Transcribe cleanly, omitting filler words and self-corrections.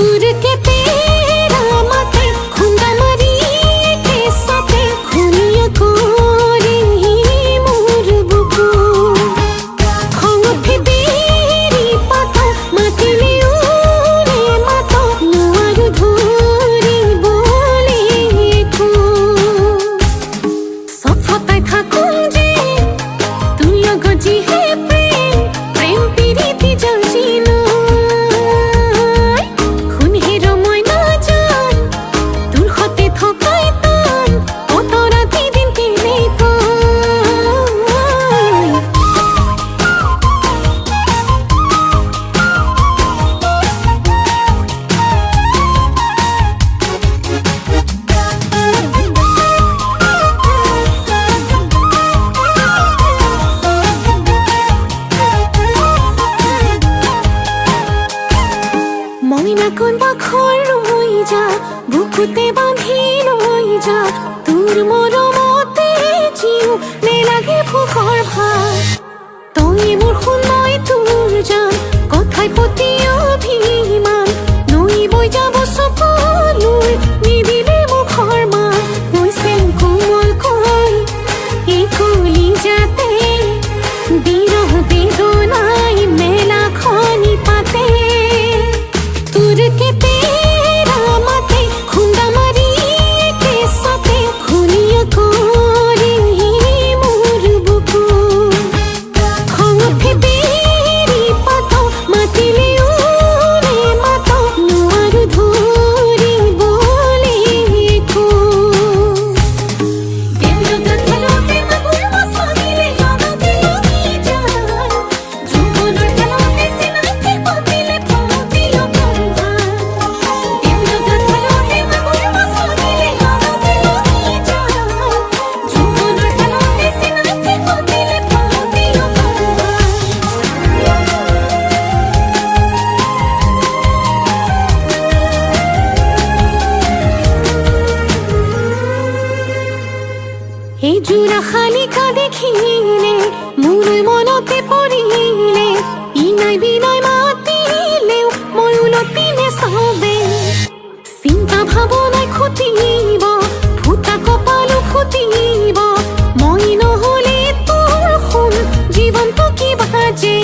तुर के तेरा माथे खुंदा मारी के साथे खुनिया कोरी मोर बुकु खंग फिदेरी पाता माटिले उरे माता नुआरु धरी बोले को सफताय थाकुन जे तुय गजी हे प्रेम प्रेम पीरिति जाजी ना মইনা কোন বাখর রই যা বুকুতে বাঁধি লই যা তোর মরমতে জিউ নে লাগে ফুকর ভার তুই মোর শুনই তোর জান কথায় প্রতি অভিমান নই বই যাব সকলোর নিদিলে মুখৰ মান হৈছে কোমল কৈ এই কলি যাতে বিৰহ বেদনাই মেলা খনি পাতে तुर के तेरा माथे खुंदा मारी के साथे खुनिया कोरी मोर बुकु खंग फिदेरी पाता माटिले उरे माता नुआरु धरी बोले को देवलो गथलोते मगुर मसादिले याद दिलो की जान जुबनर गलोते सिनाते पतिले पतिलो এই জোড়া খালিকা দেখিলে মোর মনতে পৰিলে ইনাই বিনাই মাতিলেও মই উলটিনে চাবে চিন্তা ভাৱনাই খুটিব ফুটা কপালো ফুটিব মই নহ'লে তোৰ সোণ জীৱনটো কি বাজে